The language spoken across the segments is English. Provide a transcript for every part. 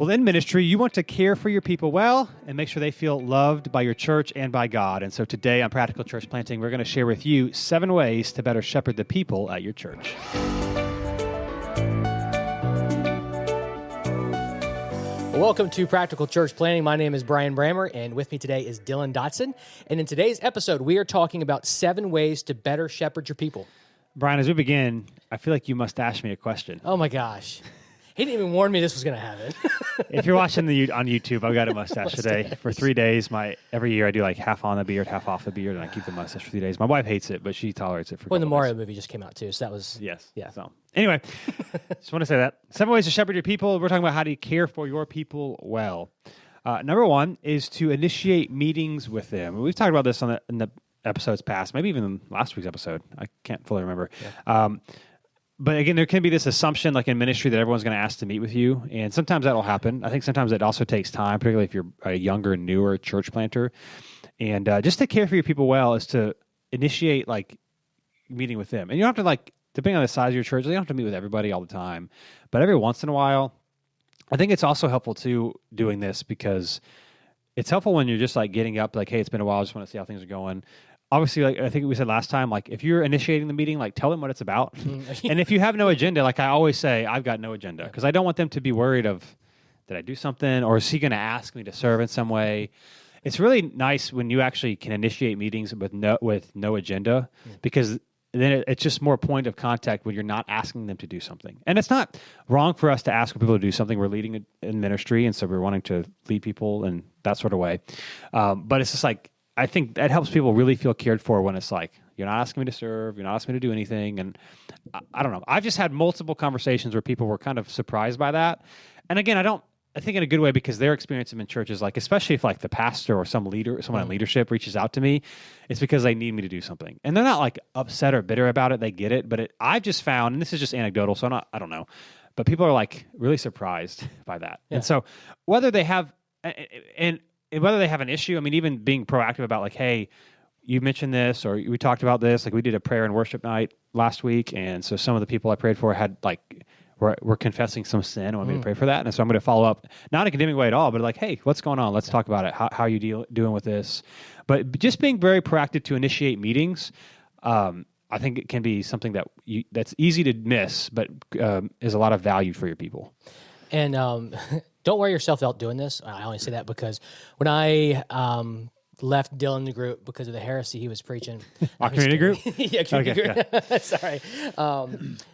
Well, in ministry, you want to care for your people well and make sure they feel loved by your church and by God. And so today on Practical Church Planting, we're going to share with you 7 ways to better shepherd the people at your church. Welcome to Practical Church Planting. My name is Brian Brammer, and with me today is Dylan Dotson. And in today's episode, we are talking about 7 ways to better shepherd your people. Brian, as we begin, I feel like you must ask me a question. Oh my gosh. He didn't even warn me this was going to happen. If you're watching on YouTube, I've got a mustache today. For 3 days, every year I do like half on the beard, half off the beard, and I keep the mustache for 3 days. My wife hates it, but she tolerates it for a couple the Mario days. movie just came out too, so that was... Yes. Yeah. So anyway, just want to say that. 7 ways to shepherd your people. We're talking about how do you care for your people well. Number 1 is to initiate meetings with them. We've talked about this in the episodes past, maybe even last week's episode. I can't fully remember. Yeah. But again, there can be this assumption, like in ministry, that everyone's going to ask to meet with you, and sometimes that'll happen. I think sometimes it also takes time, particularly if you're a younger, newer church planter. And just to care for your people well is to initiate like meeting with them. And you don't have to depending on the size of your church, you don't have to meet with everybody all the time. But every once in a while, I think it's also helpful too doing this because it's helpful when you're just like getting up, like, hey, it's been a while, I just want to see how things are going. Obviously, like I think we said last time, like if you're initiating the meeting, like tell them what it's about. And if you have no agenda, like I always say, I've got no agenda because I don't want them to be worried of, did I do something or is he going to ask me to serve in some way? It's really nice when you actually can initiate meetings with no agenda because then it's just more point of contact when you're not asking them to do something. And it's not wrong for us to ask people to do something. We're leading in ministry, and so we're wanting to lead people in that sort of way. But it's just like, I think that helps people really feel cared for when it's like, you're not asking me to serve, you're not asking me to do anything. And I don't know. I've just had multiple conversations where people were kind of surprised by that. And again, I think in a good way because their experience in churches, like especially if like the pastor or some leader, someone in leadership reaches out to me, it's because they need me to do something. And they're not like upset or bitter about it. They get it. But I've just found, and this is just anecdotal, so I don't know, but people are like really surprised by that. Yeah. And so whether they have, and whether they have an issue, I mean, even being proactive about like, hey, you mentioned this, or we talked about this, like we did a prayer and worship night last week. And so some of the people I prayed for had like, we're confessing some sin and want me to pray for that. And so I'm going to follow up, not in a condemning way at all, but like, hey, what's going on? Let's talk about it. How are you doing with this? But just being very proactive to initiate meetings, I think it can be something that's easy to miss, but is a lot of value for your people. And don't wear yourself out doing this. I only say that because when I left Dylan the group because of the heresy he was preaching. Our community group? Yeah, community okay, group. Yeah. Sorry.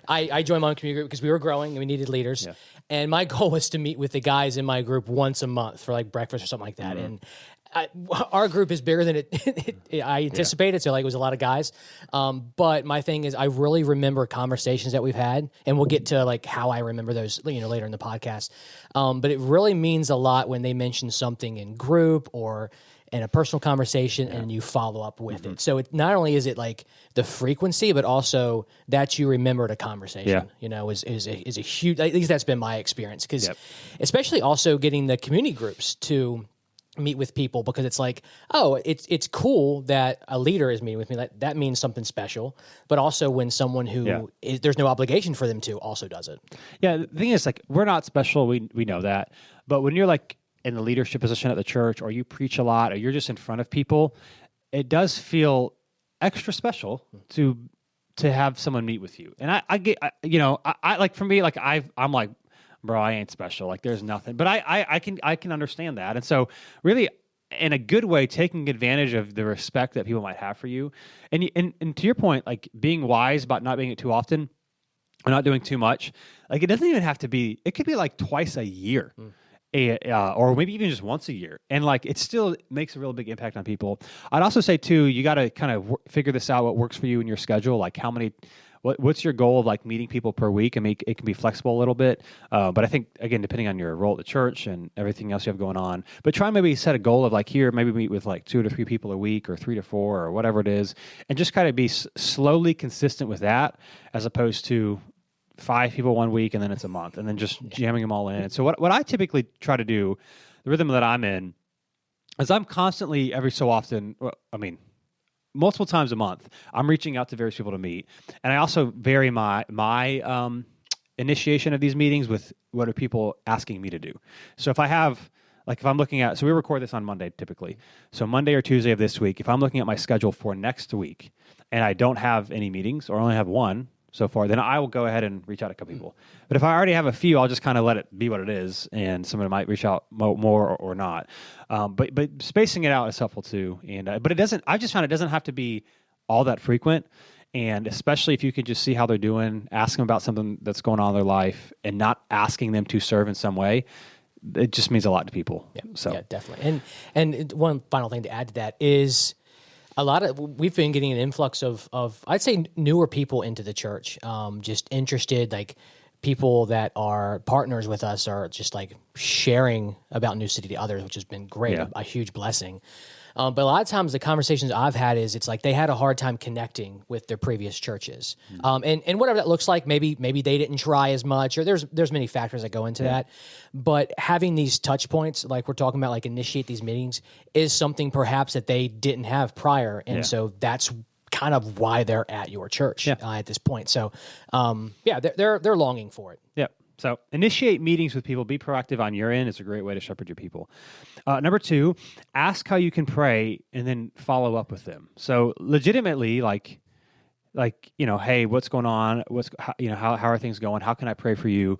I joined my own community group because we were growing and we needed leaders. Yeah. And my goal was to meet with the guys in my group once a month for like breakfast or something like that. And our group is bigger than I anticipated, so like it was a lot of guys. But my thing is, I really remember conversations that we've had, and we'll get to like how I remember those, later in the podcast. But it really means a lot when they mention something in group or in a personal conversation, and you follow up with it. So it not only is it like the frequency, but also that you remembered a conversation. Is a huge. At least that's been my experience, because especially also getting the community groups to meet with people, because it's like, oh, it's cool that a leader is meeting with me. That means something special. But also when someone who there's no obligation for them to also does it. Yeah, the thing is, like, we're not special. We know that. But when you're like in the leadership position at the church, or you preach a lot, or you're just in front of people, it does feel extra special to have someone meet with you. And I get, I like, for me, like I'm like, bro, I ain't special. Like, there's nothing. But I can understand that. And so really, in a good way, taking advantage of the respect that people might have for you. And to your point, like being wise about not being it too often or not doing too much. Like, it doesn't even have to be, it could be like twice a year. Or maybe even just once a year. And like, it still makes a real big impact on people. I'd also say too, you got to kind of figure this out, what works for you in your schedule. Like what's your goal of like meeting people per week? I mean, it can be flexible a little bit. But I think, again, depending on your role at the church and everything else you have going on, but try and maybe set a goal of like, here, maybe meet with like 2 to 3 people a week, or 3 to 4, or whatever it is. And just kind of be slowly consistent with that, as opposed to 5 people one week and then it's a month, and then just jamming them all in. And so what I typically try to do, the rhythm that I'm in, is I'm constantly, every so often, multiple times a month, I'm reaching out to various people to meet. And I also vary my initiation of these meetings with what are people asking me to do. So if I have, like if I'm looking at, so we record this on Monday typically. So Monday or Tuesday of this week, if I'm looking at my schedule for next week and I don't have any meetings or only have one so far, then I will go ahead and reach out to a couple people. But if I already have a few, I'll just kind of let it be what it is, and somebody might reach out more or not. But spacing it out is helpful too. And but it doesn't. I just found it doesn't have to be all that frequent. And especially if you can just see how they're doing, ask them about something that's going on in their life, and not asking them to serve in some way, it just means a lot to people. Yeah, so yeah, definitely. And one final thing to add to that is we've been getting an influx of I'd say newer people into the church, just interested, like people that are partners with us are just like sharing about New City to others, which has been great, a huge blessing. But a lot of times the conversations I've had is it's like they had a hard time connecting with their previous churches. And whatever that looks like, maybe they didn't try as much, or there's many factors that go into that. But having these touch points, like we're talking about, like initiate these meetings, is something perhaps that they didn't have prior. And so that's kind of why they're at your church at this point. So they're longing for it. Yeah. So initiate meetings with people. Be proactive on your end. It's a great way to shepherd your people. Number 2, ask how you can pray and then follow up with them. So legitimately, like hey, what's going on? How are things going? How can I pray for you?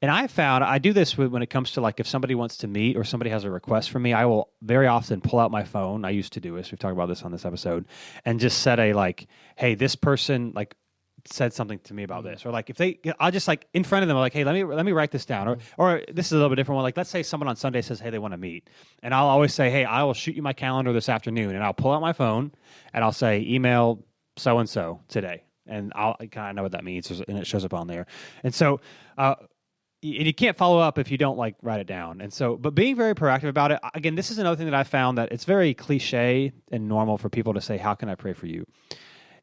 And I found I do this when it comes to like if somebody wants to meet or somebody has a request from me, I will very often pull out my phone. I used to do this. We've talked about this on this episode, and just set a like, hey, this person like said something to me about this, or like if I'll just like in front of them, like, hey, let me write this down, or this is a little bit different one. Like, let's say someone on Sunday says, hey, they want to meet, and I'll always say, hey, I will shoot you my calendar this afternoon, and I'll pull out my phone and I'll say, email so and so today, and I'll kind of know what that means, and it shows up on there, and so. And you can't follow up if you don't like write it down. And so, but being very proactive about it, again, this is another thing that I found that it's very cliche and normal for people to say, how can I pray for you?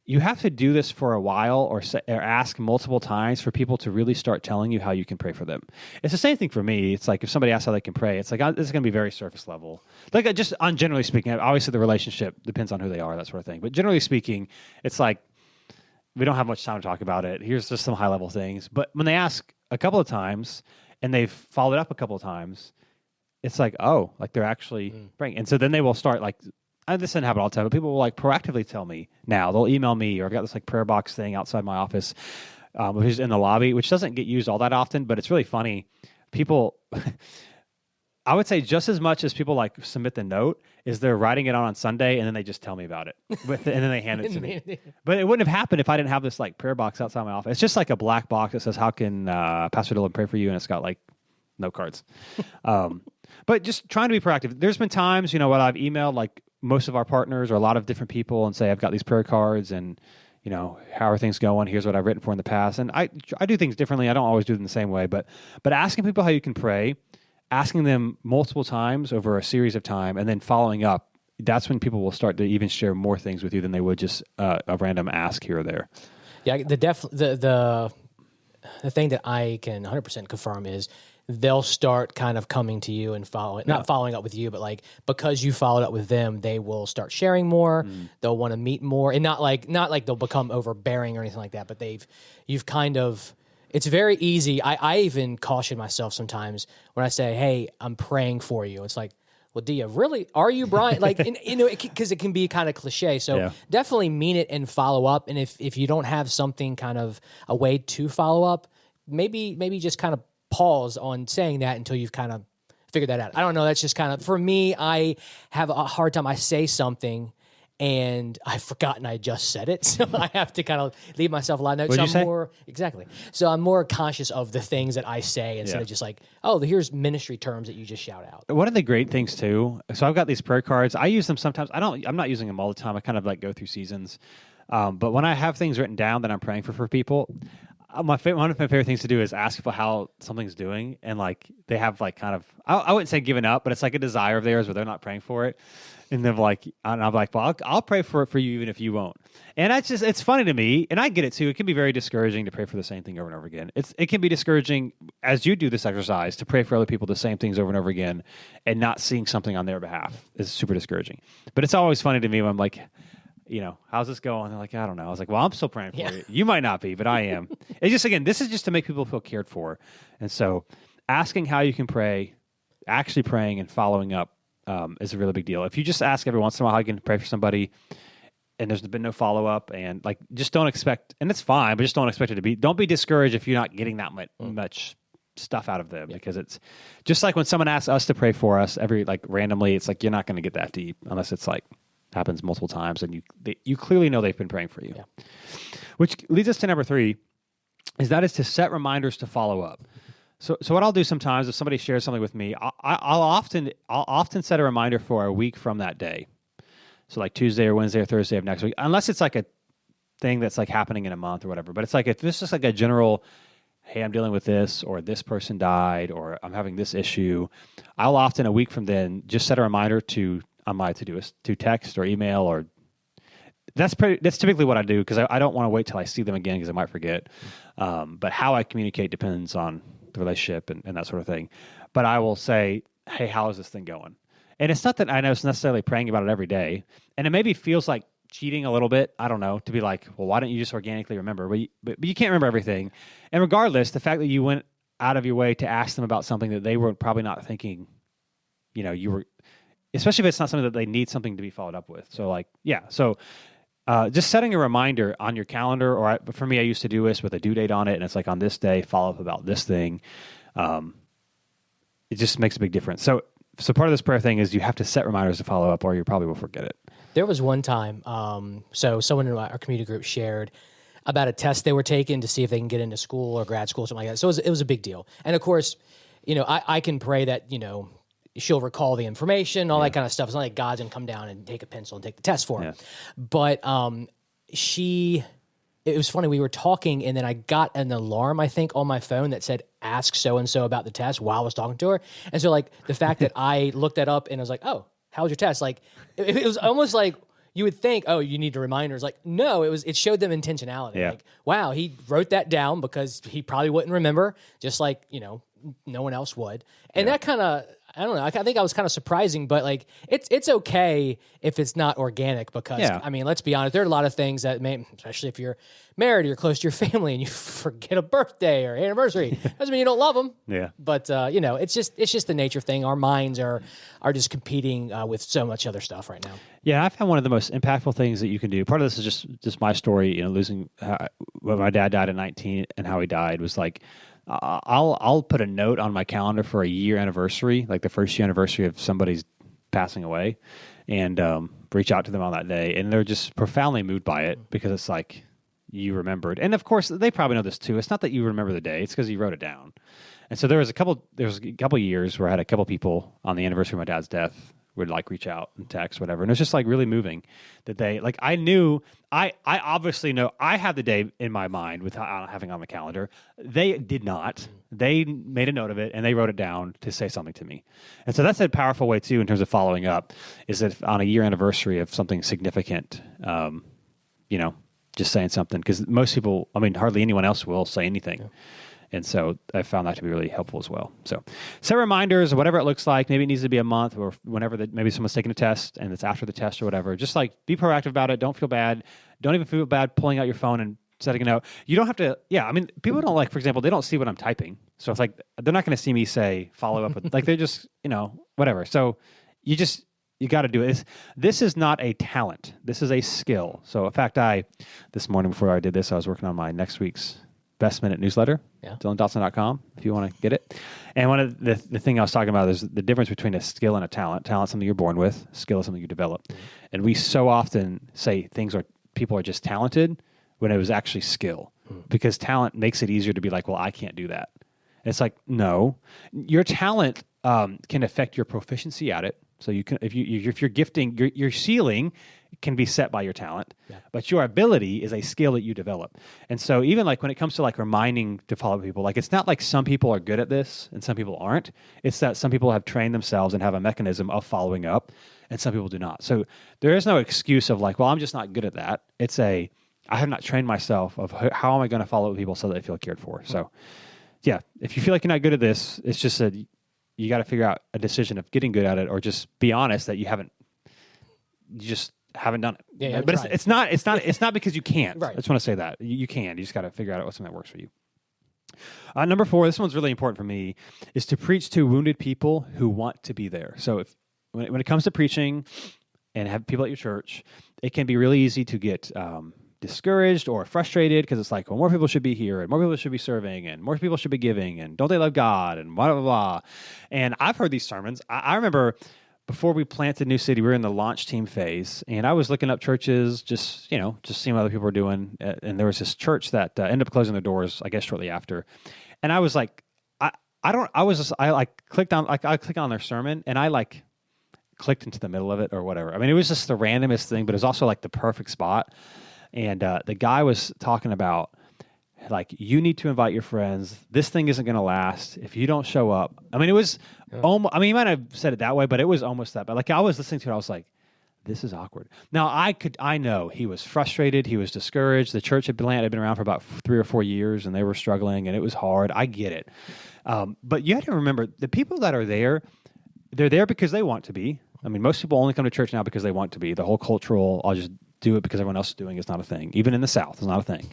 You have to do this for a while or ask multiple times for people to really start telling you how you can pray for them. It's the same thing for me. It's like if somebody asks how they can pray, it's like this is going to be very surface level. Like just on generally speaking, obviously the relationship depends on who they are, that sort of thing. But generally speaking, it's like we don't have much time to talk about it. Here's just some high level things. But when they ask a couple of times and they've followed up a couple of times, it's like, oh, like they're actually praying. And so then they will start like, this doesn't happen all the time, but people will like proactively tell me now. They'll email me, or I've got this like prayer box thing outside my office, which is in the lobby, which doesn't get used all that often, but it's really funny. People, I would say just as much as people like submit the note is they're writing it on Sunday and then they just tell me about it and then they hand it to me. But it wouldn't have happened if I didn't have this like prayer box outside my office. It's just like a black box that says, how can Pastor Dylan pray for you? And it's got like note cards. But just trying to be proactive. There's been times, when I've emailed like most of our partners or a lot of different people and say, I've got these prayer cards and, how are things going? Here's what I've written for in the past. And I do things differently. I don't always do it in the same way, but asking people how you can pray, asking them multiple times over a series of time, and then following up, that's when people will start to even share more things with you than they would just a random ask here or there. Yeah, the thing that I can 100% confirm is they'll start kind of coming to you and not following up with you, but like because you followed up with them, they will start sharing more. They'll want to meet more, and not like they'll become overbearing or anything like that. But you've kind of. It's very easy. I even caution myself sometimes when I say, "Hey, I'm praying for you." It's like, well, do you really? Are you, Brian? Like, because it can be kind of cliche. So definitely mean it and follow up. And if you don't have something kind of a way to follow up, maybe just kind of pause on saying that until you've kind of figured that out. I don't know. That's just kind of, for me, I have a hard time. I say something and I've forgotten I just said it. So I have to kind of leave myself a lot of notes. What did you say? Exactly. So I'm more conscious of the things that I say instead of just like, oh, here's ministry terms that you just shout out. One of the great things too, so I've got these prayer cards. I use them sometimes. I'm not using them all the time. I kind of like go through seasons. But when I have things written down that I'm praying for people, one of my favorite things to do is ask people how something's doing, and like they have like kind of I wouldn't say given up, but it's like a desire of theirs where they're not praying for it, and they're like, and I'm like, well, I'll pray for it for you even if you won't. And it's funny to me, and I get it too. It can be very discouraging to pray for the same thing over and over again. It can be discouraging as you do this exercise to pray for other people the same things over and over again, and not seeing something on their behalf is super discouraging. But it's always funny to me when I'm like, how's this going? They're like, I don't know. I was like, well, I'm still praying for you. You might not be, but I am. It's just, again, this is just to make people feel cared for. And so asking how you can pray, actually praying and following up is a really big deal. If you just ask every once in a while how you can pray for somebody and there's been no follow-up, and like, just don't expect, and it's fine, but just don't expect it to be, don't be discouraged if you're not getting that much stuff out of them, because it's just like when someone asks us to pray for us randomly, it's like, you're not going to get that deep unless it's like happens multiple times and you clearly know they've been praying for you. Yeah. Which leads us to number 3, is to set reminders to follow up. So what I'll do sometimes if somebody shares something with me, I'll often set a reminder for a week from that day. So like Tuesday or Wednesday or Thursday of next week, unless it's like a thing that's like happening in a month or whatever. But it's like, if this is like a general, hey, I'm dealing with this, or this person died, or I'm having this issue, I'll often a week from then just set a reminder on my to-do to text or email, or that's typically what I do, because I don't want to wait till I see them again because I might forget. But how I communicate depends on the relationship and that sort of thing. But I will say, hey, how is this thing going? And it's not that I know it's necessarily praying about it every day. And it maybe feels like cheating a little bit, I don't know, to be like, well, why don't you just organically remember? But you can't remember everything. And regardless, the fact that you went out of your way to ask them about something that they were probably not thinking, you were, especially if it's not something that they need something to be followed up with. So like, yeah. So just setting a reminder on your calendar, or for me, I used to do this with a due date on it. And it's like, on this day, follow up about this thing. It just makes a big difference. So part of this prayer thing is you have to set reminders to follow up, or you probably will forget it. There was one time, so someone in our community group shared about a test they were taking to see if they can get into school or grad school, something like that. So it was a big deal. And of course, I can pray that, she'll recall the information, all that kind of stuff. It's not like God's going to come down and take a pencil and take the test for her. Yeah. But it was funny, we were talking, and then I got an alarm, I think, on my phone that said, ask so-and-so about the test while I was talking to her. And so, like, the fact that I looked that up and I was like, oh, how was your test? Like, it was almost like you would think, oh, you need reminders. Like, no, it showed them intentionality. Yeah. Like, wow, he wrote that down because he probably wouldn't remember, just like, no one else would. And that kind of, I don't know, I think I was kind of surprising, but like, it's okay if it's not organic, because, I mean, let's be honest, there are a lot of things that may, especially if you're married or you're close to your family and you forget a birthday or anniversary, doesn't mean you don't love them. Yeah. But, it's just the nature thing. Our minds are just competing with so much other stuff right now. Yeah, I found one of the most impactful things that you can do. Part of this is just my story, losing, when my dad died at 19 and how he died was like, I'll put a note on my calendar for a year anniversary, like the first year anniversary of somebody's passing away, and reach out to them on that day. And they're just profoundly moved by it, because it's like, you remembered. And of course, they probably know this too. It's not that you remember the day, it's because you wrote it down. And so there was a couple years where I had a couple people on the anniversary of my dad's death would like reach out and text, whatever. And it was just like really moving that they, like, I knew, I obviously know I had the day in my mind with having on the calendar. They did not. They made a note of it and they wrote it down to say something to me. And so that's a powerful way too, in terms of following up, is that on a year anniversary of something significant, just saying something, because most people, I mean, hardly anyone else will say anything. Yeah. And so I found that to be really helpful as well. So set reminders, whatever it looks like. Maybe it needs to be a month, or whenever maybe someone's taking a test and it's after the test or whatever. Just like be proactive about it. Don't feel bad. Don't even feel bad pulling out your phone and setting a note. You don't have to, I mean, people don't, like, for example, they don't see what I'm typing. So it's like, they're not going to see me say, follow up with, like, they're just, whatever. So you got to do it. This is not a talent. This is a skill. So in fact, this morning before I did this, I was working on my next week's Best Minute newsletter, DylanDotson.com, if you want to get it. And one of the thing I was talking about is the difference between a skill and a talent. Talent is something you're born with. Skill is something you develop. Mm-hmm. And we so often say people are just talented when it was actually skill. Mm-hmm. Because talent makes it easier to be like, well, I can't do that. And it's like, no. Your talent can affect your proficiency at it. So you can, if you're gifting, your ceiling can be set by your talent, but your ability is a skill that you develop. And so even like when it comes to like reminding to follow people, like it's not like some people are good at this and some people aren't. It's that some people have trained themselves and have a mechanism of following up, and some people do not. So there is no excuse of like, well, I'm just not good at that. It's I have not trained myself of how am I going to follow people so that they feel cared for. So if you feel like you're not good at this, it's just you got to figure out a decision of getting good at it, or just be honest that you haven't done it. Yeah, but it's not because you can't. Right. I just want to say that you can. You just got to figure out what's something that works for you. Number 4, this one's really important for me, is to preach to wounded people who want to be there. So when it comes to preaching and have people at your church, it can be really easy to get discouraged or frustrated because it's like, well, more people should be here and more people should be serving and more people should be giving and don't they love God and blah, blah, blah. And I've heard these sermons. I remember before we planted New City, we were in the launch team phase, and I was looking up churches, just seeing what other people were doing. And there was this church that ended up closing their doors, I guess, shortly after. And I was like, I clicked on their sermon, and I clicked into the middle of it or whatever. I mean, it was just the randomest thing, but it was also like the perfect spot. And the guy was talking about, you need to invite your friends. This thing isn't going to last if you don't show up. I mean, it was almost, he might have said it that way, but it was almost that. But I was listening to it, I was like, this is awkward. Now, I know he was frustrated. He was discouraged. The church had been around for about 3 or 4 years, and they were struggling, and it was hard. I get it. But you have to remember, the people that are there, they're there because they want to be. I mean, most people only come to church now because they want to be. The whole cultural, I'll just do it because everyone else is doing it, is not a thing. Even in the South, it's not a thing.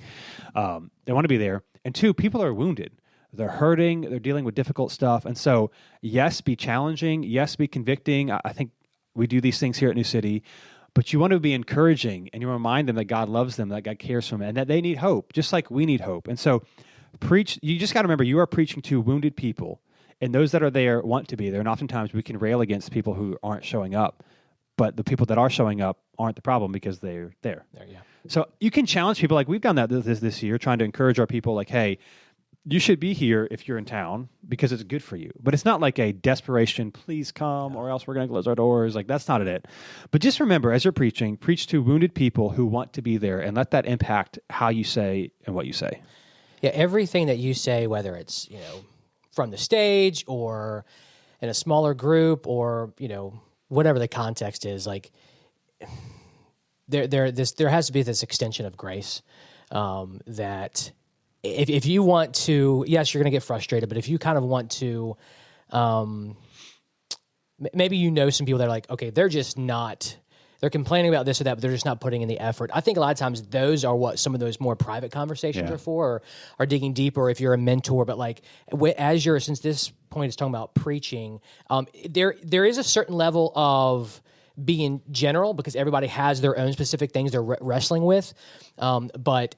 They want to be there. And 2, people are wounded. They're hurting. They're dealing with difficult stuff. And so, yes, be challenging. Yes, be convicting. I think we do these things here at New City. But you want to be encouraging, and you remind them that God loves them, that God cares for them, and that they need hope, just like we need hope. And so, preach. You just got to remember, you are preaching to wounded people. And those that are there want to be there. And oftentimes we can rail against people who aren't showing up. But the people that are showing up aren't the problem because they're there. So you can challenge people. We've done that this year, trying to encourage our people, hey, you should be here if you're in town because it's good for you. But it's not like a desperation, please come or else we're going to close our doors. That's not it. But just remember, as you're preaching, preach to wounded people who want to be there and let that impact how you say and what you say. Yeah, everything that you say, whether it's, from the stage or in a smaller group or, whatever the context is, there has to be this extension of grace that if you want to, yes, you're going to get frustrated, but if you kind of want to, maybe some people that are like, okay, they're just not, they're complaining about this or that, but they're just not putting in the effort. I think a lot of times those are what some of those more private conversations are for, or are digging deeper if you're a mentor. But since this point is talking about preaching, there is a certain level of being general because everybody has their own specific things they're wrestling with. But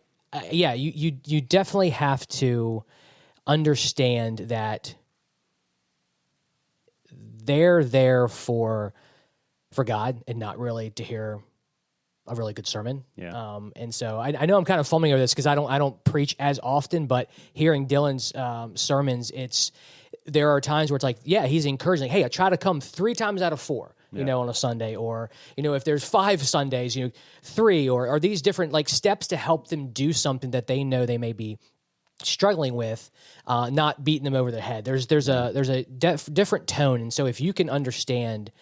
you definitely have to understand that they're there for God and not really to hear a really good sermon. Yeah. And so I know I'm kind of fumbling over this because I don't preach as often, but hearing Dylan's sermons, there are times where it's he's encouraging, hey, I try to come 3 times out of 4, on a Sunday, or, if there's 5 Sundays, 3, or these different steps to help them do something that they know they may be struggling with, not beating them over the head. There's a different tone. And so if you can understand,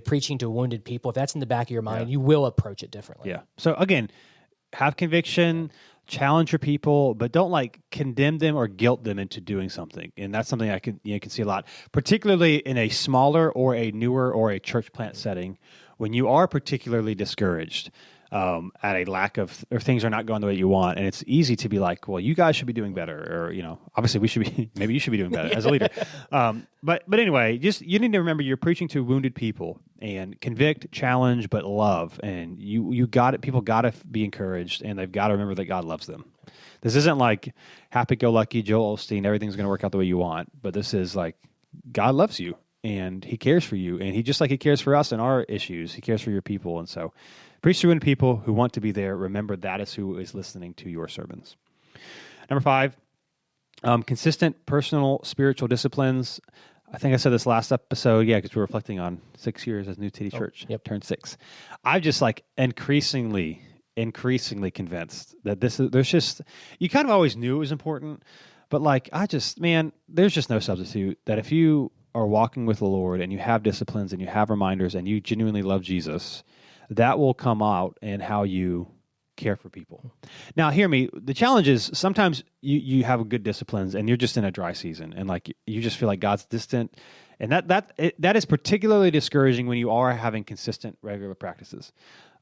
preaching to wounded people, if that's in the back of your mind, you will approach it differently. Yeah. So again, have conviction, challenge your people, but don't condemn them or guilt them into doing something. And that's something I can see a lot, particularly in a smaller or a newer or a church plant setting, when you are particularly discouraged at a lack of, or things are not going the way you want. And it's easy to be like, well, you guys should be doing better. Or, obviously maybe you should be doing better as a leader. But anyway, you need to remember you're preaching to wounded people, and convict, challenge, but love. And you got it. People got to be encouraged, and they've got to remember that God loves them. This isn't like happy-go-lucky Joel Osteen, everything's going to work out the way you want. But this is God loves you, and he cares for you. And he, just like he cares for us and our issues, he cares for your people. And so preach to wounded people who want to be there. Remember, that is who is listening to your sermons. Number 5, consistent personal spiritual disciplines. I think I said this last episode, because we're reflecting on 6 years as New City Church. Turned 6. I'm just increasingly convinced that there's just, you kind of always knew it was important, but there's just no substitute that if you are walking with the Lord and you have disciplines and you have reminders and you genuinely love Jesus, that will come out in how you care for people. Now, hear me. The challenge is sometimes you have good disciplines and you're just in a dry season and you just feel like God's distant And that is particularly discouraging when you are having consistent, regular practices.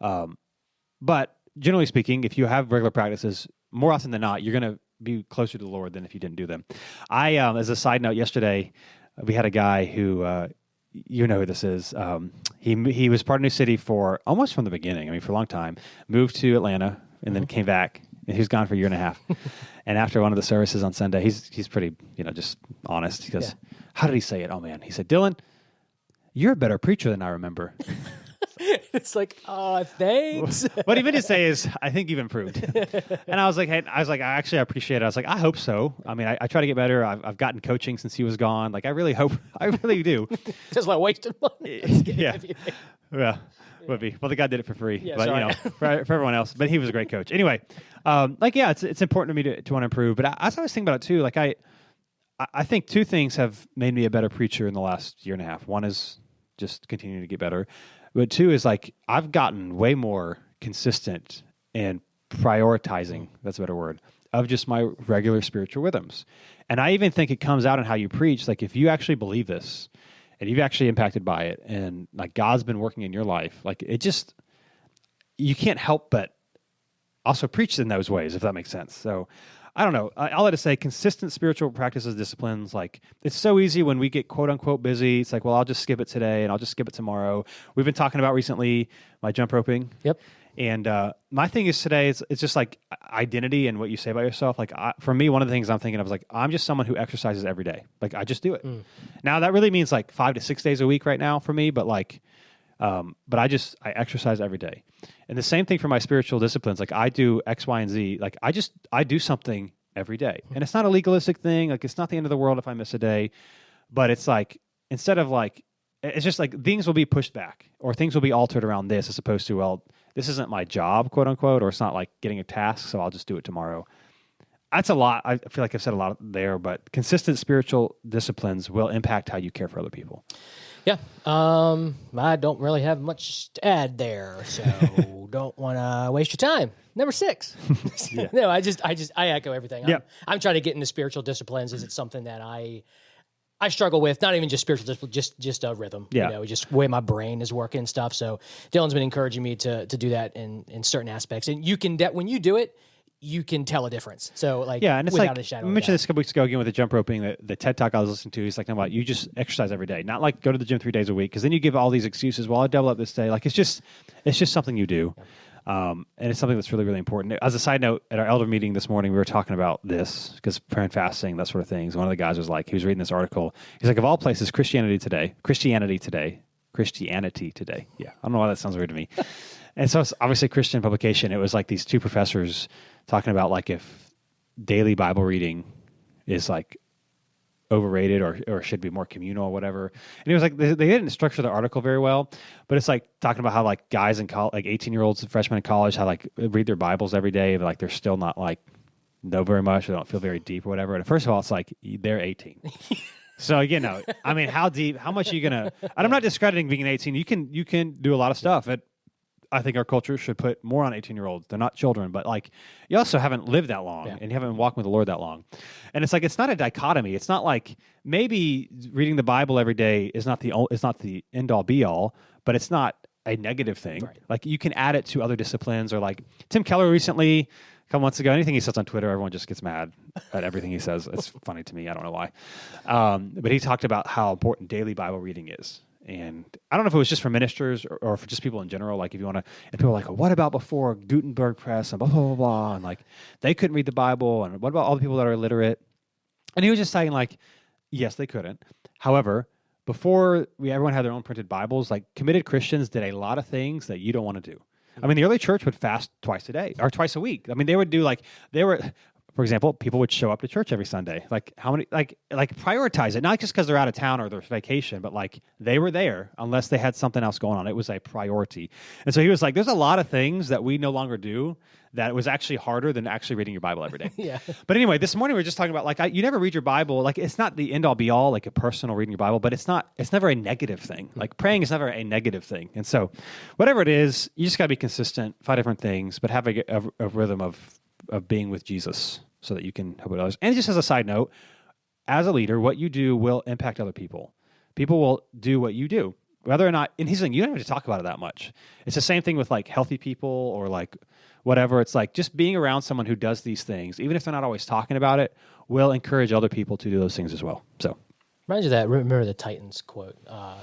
But generally speaking, if you have regular practices, more often than not, you're going to be closer to the Lord than if you didn't do them. As a side note, yesterday we had a guy who, you know who this is. He was part of New City for almost from the beginning. I mean, for a long time. Moved to Atlanta and then came back. And he was gone for a year and a half. And after one of the services on Sunday, he's pretty, just honest. He goes, "How did he say it? Oh man, he said, Dylan, you're a better preacher than I remember." It's like, oh, thanks. What he meant to say is, I think you've improved. And I was like, I appreciate it. I was like, I hope so. I mean, I try to get better. I've gotten coaching since he was gone. Like, I really do. Just like wasted money. Yeah. Would be. Well, the guy did it for free, yeah, but for everyone else. But he was a great coach. Anyway, it's important to me to want to improve. But as I was thinking about it too, like I think two things have made me a better preacher in the last year and a half. One is just continuing to get better. But two is like I've gotten way more consistent and prioritizing, that's a better word, of just my regular spiritual rhythms. And I even think it comes out in how you preach. Like if you actually believe this and you've actually impacted by it and like God's been working in your life, like you can't help but also preach in those ways, if that makes sense. So I don't know. I'll let it say consistent spiritual practices, disciplines. Like it's so easy when we get quote unquote busy. It's like, well, I'll just skip it today and I'll just skip it tomorrow. We've been talking about recently my jump roping. Yep. And my thing is today, it's just like identity and what you say about yourself. Like for me, one of the things I'm thinking of is like, I'm just someone who exercises every day. Like I just do it. Now that really means like 5 to 6 days a week right now for me. But like, but I exercise every day. And the same thing for my spiritual disciplines. Like I do X, Y, and Z. Like I do something every day. And it's not a legalistic thing. Like it's not the end of the world if I miss a day, but it's like, instead of like, it's just like things will be pushed back or things will be altered around this as opposed to, well, this isn't my job, quote unquote, or it's not like getting a task, so I'll just do it tomorrow. That's a lot. I feel like I've said a lot there, but consistent spiritual disciplines will impact how you care for other people. Yeah. I don't really have much to add there, so don't want to waste your time. Number 6. No, I echo everything. Yeah. I'm trying to get into spiritual disciplines. Is it something that I struggle with? Not even just spiritual discipline, just a rhythm. Yeah. Just the way my brain is working and stuff. So Dylan's been encouraging me to do that in certain aspects. And you can when you do it, you can tell a difference. So like, yeah, and it's without like a shadow I mentioned this a couple weeks ago again with the jump roping, the TED Talk I was listening to. He's like, about you just exercise every day, not like go to the gym 3 days a week, because then you give all these excuses. Well, I double up this day. Like it's just something you do, and it's something that's really, really important. As a side note, at our elder meeting this morning, we were talking about this because prayer and fasting, that sort of things. One of the guys was like, he was reading this article. He's like, of all places, Christianity Today. Yeah, I don't know why that sounds weird to me. And so it's obviously a Christian publication. It was like these two professors talking about like if daily Bible reading is like overrated or should be more communal or whatever. And it was like they didn't structure the article very well, but it's like talking about how like guys in college, like 18-year-olds, freshmen in college, how like read their Bibles every day, but like they're still not like know very much, or they don't feel very deep or whatever. And first of all, it's like they're 18. So, I mean, how deep, how much are you going to, and I'm not discrediting being 18. You can do a lot of stuff. I think our culture should put more on 18-year-olds. They're not children, but like you also haven't lived that long and you haven't been walking with the Lord that long. And it's like, it's not a dichotomy. It's not like maybe reading the Bible every day is not the end all be all, but it's not a negative thing. Right. Like you can add it to other disciplines, or like Tim Keller recently, a couple months ago, anything he says on Twitter, everyone just gets mad at everything he says. It's funny to me. I don't know why. But he talked about how important daily Bible reading is. And I don't know if it was just for ministers or for just people in general. Like if you want to, and people are like, well, what about before Gutenberg Press and blah, blah, blah, blah. And like, they couldn't read the Bible. And what about all the people that are illiterate? And he was just saying like, yes, they couldn't. However, before everyone had their own printed Bibles, like committed Christians did a lot of things that you don't want to do. I mean, the early church would fast twice a day or twice a week. I mean, they would do for example, people would show up to church every Sunday. Like how many, like prioritize it, not just because they're out of town or they're vacation, but like they were there unless they had something else going on. It was a priority. And so he was like, there's a lot of things that we no longer do that was actually harder than actually reading your Bible every day. Yeah. But anyway, this morning we were just talking about like, you never read your Bible. Like it's not the end all be all, like a personal reading your Bible, but it's never a negative thing. Like praying is never a negative thing. And so whatever it is, you just got to be consistent, find different things, but have a rhythm of being with Jesus so that you can help others. And just as a side note, as a leader, what you do will impact other people. people will do what you do. Whether or not, and he's saying you don't have to talk about it that much. It's the same thing with like healthy people or like whatever. It's like just being around someone who does these things, even if they're not always talking about it, will encourage other people to do those things as well. So. Reminds you of that. Remember the Titans quote: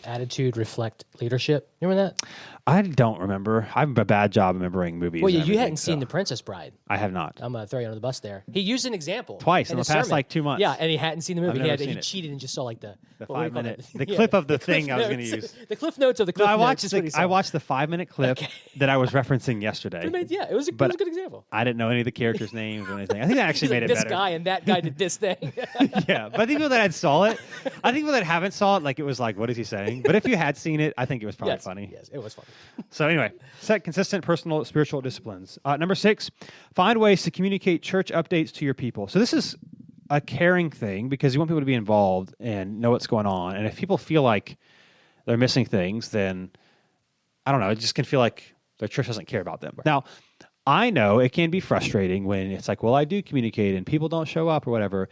"Attitude reflect leadership." Remember that? I don't remember. I have a bad job remembering movies. Well, you hadn't seen The Princess Bride. I have not. I'm gonna throw you under the bus there. He used an example twice in the past like 2 months. Yeah, and he hadn't seen the movie. He cheated and just saw like the 5 minute, the clip of the thing I was going to use. The cliff notes of the cliff I notes. watched the 5 minute clip that I was referencing yesterday. Yeah, it was a good example. I didn't know any of the characters' names or anything. I think that actually made it this better. This guy and that guy did this thing. Yeah, but I think people that had saw it, I think people that haven't saw it, like it was like, what is he saying? But if you had seen it, I think it was probably funny. Yes, it was funny. So anyway, set consistent personal spiritual disciplines. Number 6, find ways to communicate church updates to your people. So this is a caring thing because you want people to be involved and know what's going on. And if people feel like they're missing things, then I don't know, it just can feel like their church doesn't care about them. Right. Now, I know it can be frustrating when it's like, well, I do communicate and people don't show up or whatever.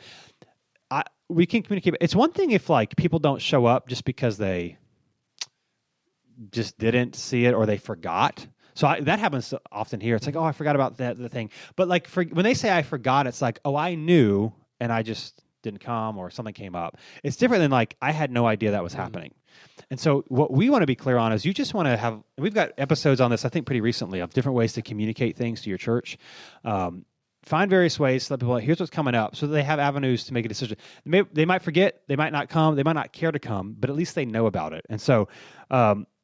We can communicate. It's one thing if like people don't show up just because they just didn't see it or they forgot. So that happens often here. It's like, oh, I forgot about the thing. But like when they say I forgot, it's like, oh, I knew and I just didn't come or something came up. It's different than like I had no idea that was happening. And so what we want to be clear on is you just want to have, we've got episodes on this, I think pretty recently, of different ways to communicate things to your church. Find various ways to let people know, here's what's coming up, so that they have avenues to make a decision. They might forget, they might not come, they might not care to come, but at least they know about it. And so,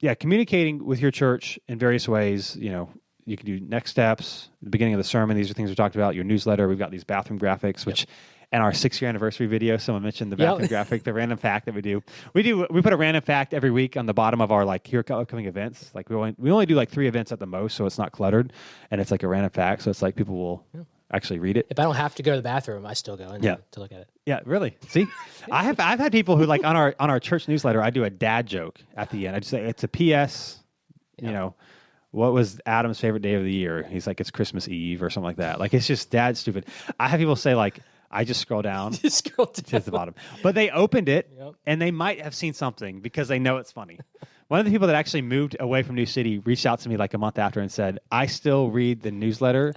communicating with your church in various ways, you can do next steps, the beginning of the sermon. These are things we talked about, your newsletter. We've got these bathroom graphics, which, and our 6-year anniversary video, someone mentioned the bathroom graphic, the random fact that we do. We put a random fact every week on the bottom of our here upcoming events. Like we only do like 3 events at the most, so it's not cluttered, and it's like a random fact, so it's like people will actually read it. If I don't have to go to the bathroom, I still go in to look at it. Yeah, really. See, I've had people who like on our church newsletter, I do a dad joke at the end. I just say it's a PS. What was Adam's favorite day of the year? He's like, it's Christmas Eve or something like that. Like it's just dad stupid. I have people say like, I just scroll down to the bottom, but they opened it and they might have seen something because they know it's funny. One of the people that actually moved away from New City reached out to me like a month after and said, I still read the newsletter.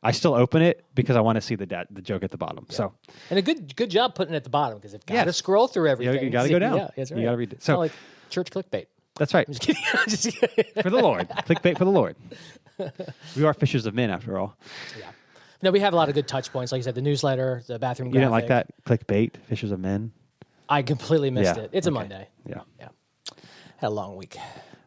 I still open it because I want to see the joke at the bottom. Yeah. So, and a good job putting it at the bottom because if got to scroll through everything, you got to go down. Yeah, that's right. You got to read it. So, like church clickbait. That's right. I'm just kidding. For the Lord, clickbait for the Lord. We are fishers of men, after all. Yeah. No, we have a lot of good touch points. Like you said, the newsletter, the bathroom. You didn't like that clickbait, fishers of men? I completely missed it. It's a Monday. Yeah. Had a long week.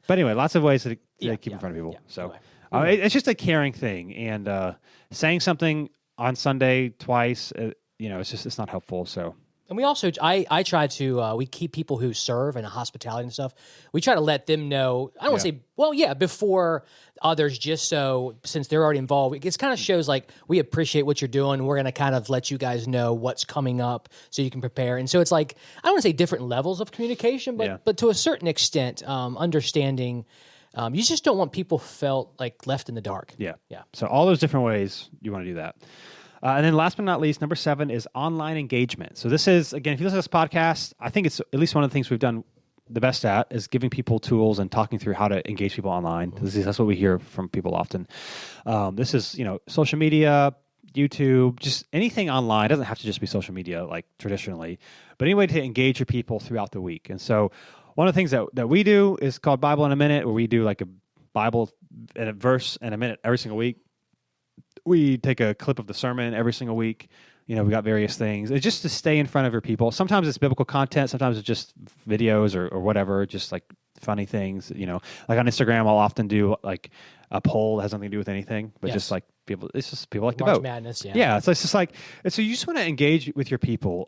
But anyway, lots of ways to keep in front of people. Yeah. So. Anyway. It's just a caring thing, and saying something on Sunday twice, it's not helpful. So, and we also, I try to, we keep people who serve in hospitality and stuff. We try to let them know. I don't want to say, before others, just so since they're already involved, it kind of shows like we appreciate what you're doing. We're going to kind of let you guys know what's coming up so you can prepare. And so it's like I don't want to say different levels of communication, but to a certain extent, understanding. You just don't want people felt like left in the dark. Yeah. So all those different ways you want to do that. And then last but not least, number 7 is online engagement. So this is, again, if you listen to this podcast, I think it's at least one of the things we've done the best at is giving people tools and talking through how to engage people online. That's what we hear from people often. This is, social media, YouTube, just anything online. It doesn't have to just be social media like traditionally, but any way to engage your people throughout the week. And so one of the things that we do is called Bible in a Minute, where we do like a Bible and a verse in a minute every single week. We take a clip of the sermon every single week. We got various things. It's just to stay in front of your people. Sometimes it's biblical content. Sometimes it's just videos or whatever, just like funny things. Like on Instagram, I'll often do like a poll that has nothing to do with anything, but just like people. It's just people like March to vote. Madness, yeah. So it's just like, and so you just want to engage with your people.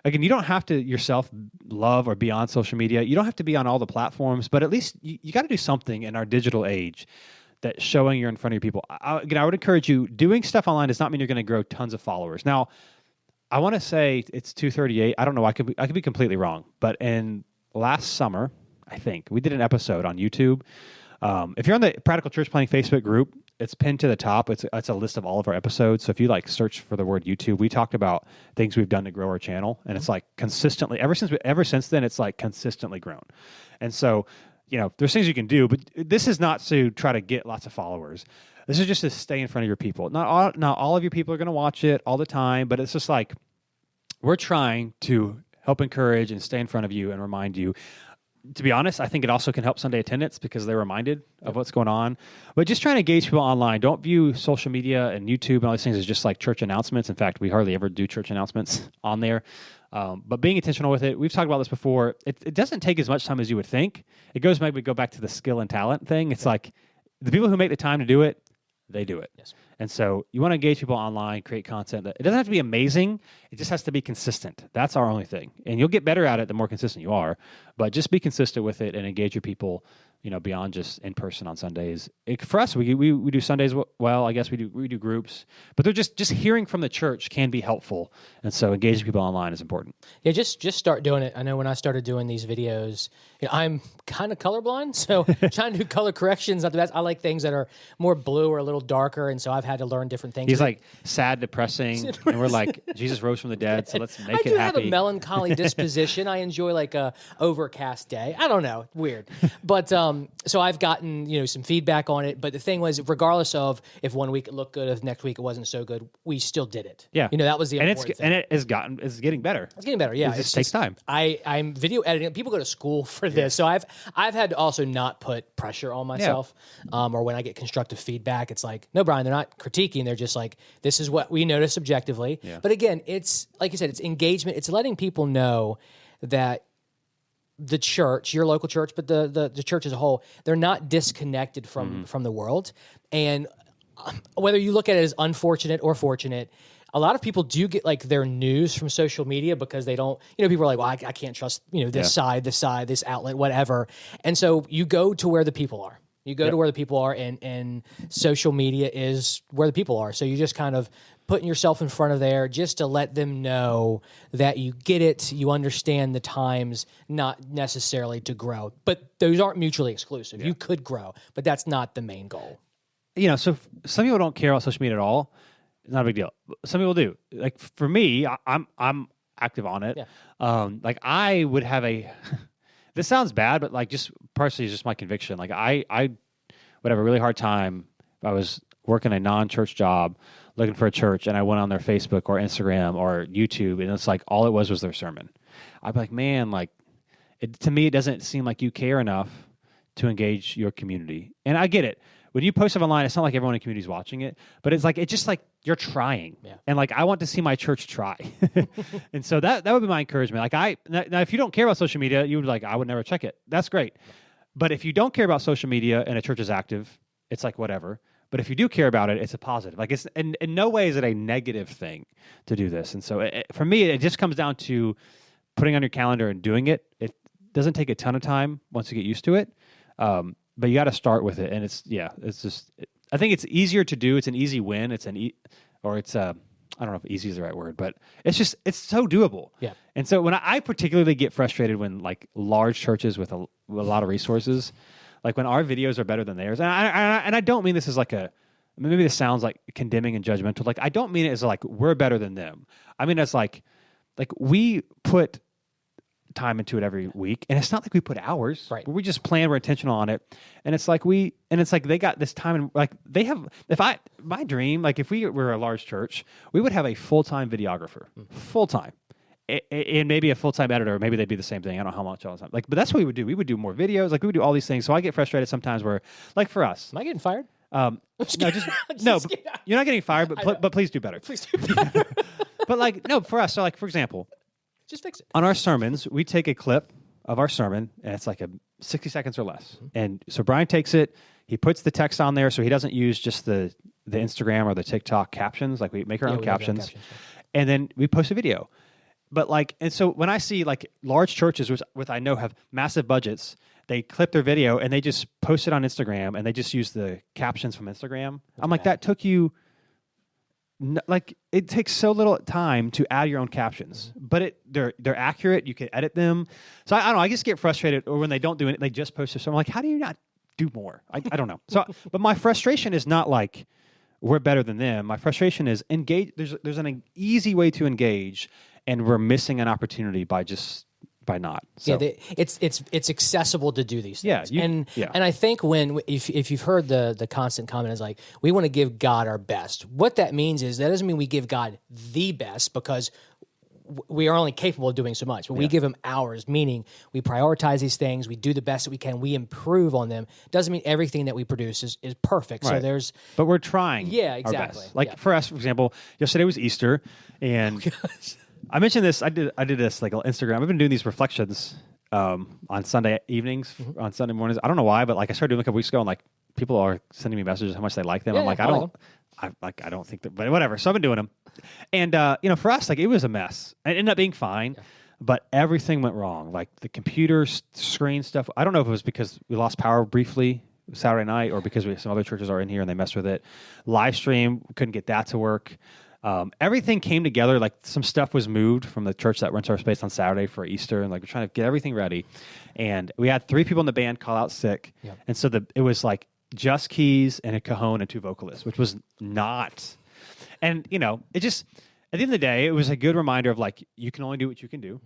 Again, you don't have to yourself love or be on social media. You don't have to be on all the platforms, but at least you got to do something in our digital age that's showing you're in front of your people. I would encourage you, doing stuff online does not mean you're going to grow tons of followers. Now, I want to say it's 238. I don't know. I could be completely wrong. But in last summer, I think, we did an episode on YouTube. If you're on the Practical Church Planning Facebook group, it's pinned to the top. It's a list of all of our episodes. So if you like search for the word YouTube, we talked about things we've done to grow our channel, and it's like consistently ever since then, it's like consistently grown. And so, there's things you can do, but this is not to try to get lots of followers. This is just to stay in front of your people. Not all of your people are going to watch it all the time, but it's just like we're trying to help encourage and stay in front of you and remind you. To be honest, I think it also can help Sunday attendance because they're reminded of what's going on. But just trying to engage people online. Don't view social media and YouTube and all these things as just like church announcements. In fact, we hardly ever do church announcements on there. But being intentional with it, we've talked about this before. It doesn't take as much time as you would think. It goes maybe go back to the skill and talent thing. It's like the people who make the time to do it, they do it. Yes. And so you want to engage people online, create content. It doesn't have to be amazing. It just has to be consistent. That's our only thing. And you'll get better at it the more consistent you are. But just be consistent with it and engage your people, beyond just in person on Sundays. For us, we do Sundays well. I guess we do groups. But they're just hearing from the church can be helpful. And so engaging people online is important. Yeah, just start doing it. I know when I started doing these videos, I'm kind of colorblind, so trying to do color corrections not the best. I like things that are more blue or a little darker, and so I've had to learn different things. He's like sad, depressing, and we're like, Jesus rose from the dead, so let's make it happy. I do have a melancholy disposition. I enjoy like a overcast day. I don't know, weird. But so I've gotten some feedback on it. But the thing was, regardless of if one week it looked good, if next week it wasn't so good, we still did it. Yeah, that was the important thing. And it's getting better. It's getting better. Yeah, it just takes time. I'm video editing. People go to school for this, so I've had to also not put pressure on myself. Or when I get constructive feedback, it's like, no, Brian, they're not critiquing. They're just like, this is what we notice objectively. Yeah. But again, it's like you said, it's engagement. It's letting people know that the church, your local church, but the church as a whole, they're not disconnected from the world. And whether you look at it as unfortunate or fortunate, a lot of people do get like their news from social media because they don't, people are like, well, I can't trust, this side, this outlet, whatever. And so you go to where the people are. You go to where the people are, and social media is where the people are. So you're just kind of putting yourself in front of there just to let them know that you get it, you understand the times, not necessarily to grow. But those aren't mutually exclusive. Yeah. You could grow, but that's not the main goal. So some people don't care about social media at all. It's not a big deal. Some people do. Like for me, I'm active on it. Yeah. Like I would have a. This sounds bad, but like just personally, it's just my conviction. Like I would have a really hard time if I was working a non-church job, looking for a church, and I went on their Facebook or Instagram or YouTube, and it's like all it was their sermon. I'd be like, man, like to me, it doesn't seem like you care enough to engage your community. And I get it. When you post stuff online, it's not like everyone in the community is watching it, but it's just like you're trying. Yeah. And like I want to see my church try. And so that would be my encouragement. Like now if you don't care about social media, you would like, I would never check it. That's great. But if you don't care about social media and a church is active, it's like whatever. But if you do care about it, it's a positive. Like it's in no way is it a negative thing to do this. And so for me, it just comes down to putting on your calendar and doing it. It doesn't take a ton of time once you get used to it. But you got to start with it, and it's just. I think it's easier to do. It's an easy win. I don't know if easy is the right word, but it's so doable. Yeah. And so when I particularly get frustrated when like large churches with a lot of resources, like when our videos are better than theirs, and I don't mean this as like maybe this sounds like condemning and judgmental. Like I don't mean it as like we're better than them. I mean it's like we put time into it every week, and it's not like we put hours, right? We just plan, we're intentional on it, and it's like they got this time, and like they have. My dream, like if we were a large church, we would have a full-time videographer, full-time, and maybe a full-time editor. Maybe they'd be the same thing. I don't know how much all the time. Like, but that's what we would do. We would do more videos. Like we would do all these things. So I get frustrated sometimes. Where like for us, am I getting fired? No, you're not getting fired, but please do better. Please do better. But like no, for us. So like for example. Just fix it. On our sermons, we take a clip of our sermon, and it's like 60 seconds or less. Mm-hmm. And so Brian takes it, he puts the text on there, so he doesn't use just the Instagram or the TikTok captions. Like we make our own captions. And then we post a video. But like, and so when I see like large churches with I know have massive budgets, they clip their video and they just post it on Instagram and they just use the captions from Instagram. I'm like, that took you. Like it takes so little time to add your own captions, but they're accurate. You can edit them. So I don't know. I just get frustrated, or when they don't do it, they just post it. So I'm like, how do you not do more. I don't know. So, but my frustration is not like we're better than them. My frustration is engage. There's an easy way to engage, and we're missing an opportunity by not. So. Yeah, it's accessible to do these things. Yeah, and I think if you've heard the constant comment is like, we want to give God our best. What that means is that doesn't mean we give God the best, because we are only capable of doing so much, but we give him ours, meaning we prioritize these things, we do the best that we can, we improve on them. Doesn't mean everything that we produce is perfect. Right. So but we're trying. Yeah, our exactly. best. Like for us, for example, yesterday was Easter, and I mentioned this. I did this like on Instagram. I've been doing these reflections on Sunday evenings, on Sunday mornings. I don't know why, but like I started doing them a couple weeks ago, and like people are sending me messages how much they like them. I'm like, I don't think that, but whatever. So I've been doing them, and for us, like it was a mess. It ended up being fine, but everything went wrong. Like the computer screen stuff. I don't know if it was because we lost power briefly Saturday night, or because some other churches are in here and they messed with it. Live stream, couldn't get that to work. Everything came together. Like some stuff was moved from the church that rents our space on Saturday for Easter, and like we're trying to get everything ready. And we had 3 people in the band call out sick, and so it was like just keys and a cajon and 2 vocalists, which was not. And it just at the end of the day, it was a good reminder of like you can only do what you can do.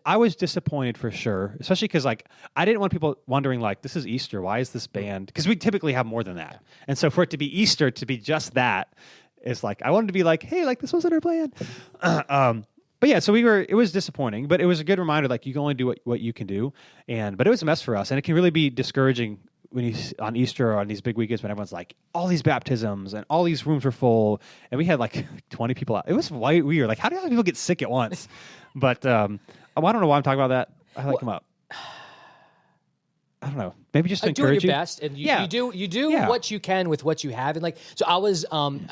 I was disappointed for sure, especially because like I didn't want people wondering like, this is Easter, why is this band? Because we typically have more than that, and so for it to be Easter to be just that. It's like I wanted to be like, hey, like this wasn't our plan. But yeah, so it was disappointing, but it was a good reminder, like you can only do what you can do. But it was a mess for us, and it can really be discouraging when on Easter or on these big weekends when everyone's like, all these baptisms and all these rooms were full, and we had like 20 people out. It was weird. Like, how do people get sick at once? But I don't know why I'm talking about that. I come up. I don't know. Maybe just to encourage do your best, and you do what you can with what you have. And like, so I was,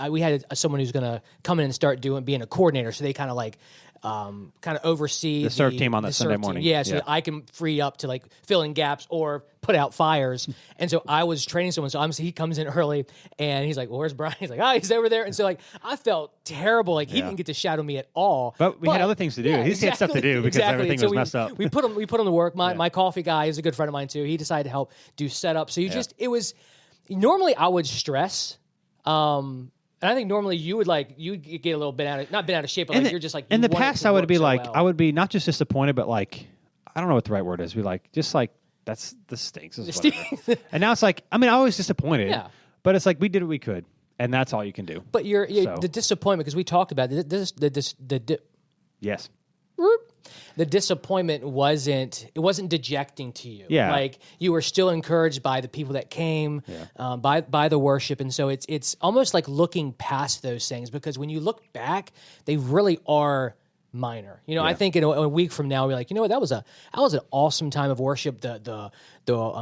we had someone who's going to come in and start being a coordinator. So they kind of oversee the serve team on the Sunday morning. Yeah, so that I can free up to like fill in gaps or put out fires. And so I was training someone. So he comes in early, and he's like, well, "Where's Brian?" He's like, he's over there." And so like I felt terrible. Like he didn't get to shadow me at all. But we had other things to do. He had stuff to do because everything was messed up. We put him to work. My coffee guy is a good friend of mine too. He decided to help do setup. So it was normally I would stress. And I think normally you'd get a little bit not out of shape, but you're just like, in the past I would be like, I would be not just disappointed, but like, I don't know what the right word is. Be like, just like, this stinks. And now it's like, I mean, I was disappointed, but it's like, we did what we could, and that's all you can do. But the disappointment, because we talked about it, yes. The disappointment wasn't dejecting to you. Yeah. Like you were still encouraged by the people that came, by the worship. And so it's almost like looking past those things, because when you look back, they really are minor. I think in a week from now, we're like, what, that was an awesome time of worship. The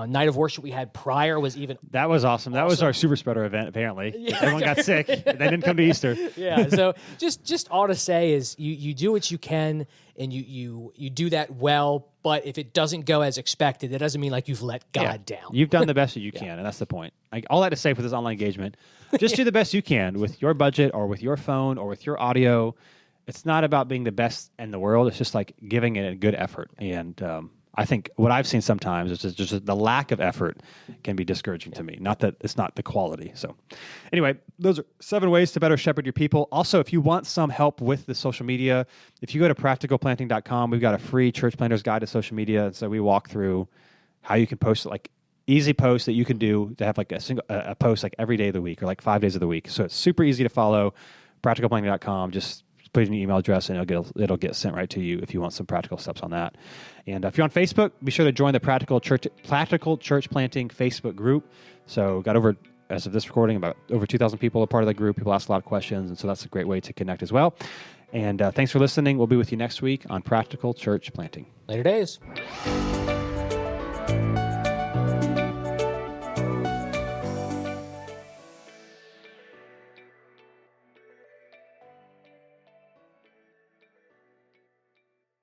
night of worship we had prior was even. That was awesome. That was our super spreader event. Apparently, everyone got sick. They didn't come to Easter. Yeah. So just all to say is you do what you can, and you do that well. But if it doesn't go as expected, that doesn't mean like you've let God down. You've done the best that you can, and that's the point. Like all that to say for this online engagement, just do the best you can with your budget, or with your phone, or with your audio. It's not about being the best in the world. It's just like giving it a good effort. And I think what I've seen sometimes is just the lack of effort can be discouraging to me. Not that it's not the quality. So anyway, those are 7 ways to better shepherd your people. Also, if you want some help with the social media, if you go to practicalplanting.com, we've got a free church planner's guide to social media. And so we walk through how you can post like easy posts that you can do to have like a post like every day of the week or like 5 days of the week. So it's super easy to follow. Practicalplanting.com. Just put in your email address and it'll get sent right to you if you want some practical steps on that. And if you're on Facebook, be sure to join the Practical Church Planting Facebook group. So got over, as of this recording, about over 2,000 people are part of the group. People ask a lot of questions, and so that's a great way to connect as well. And thanks for listening. We'll be with you next week on Practical Church Planting. Later days.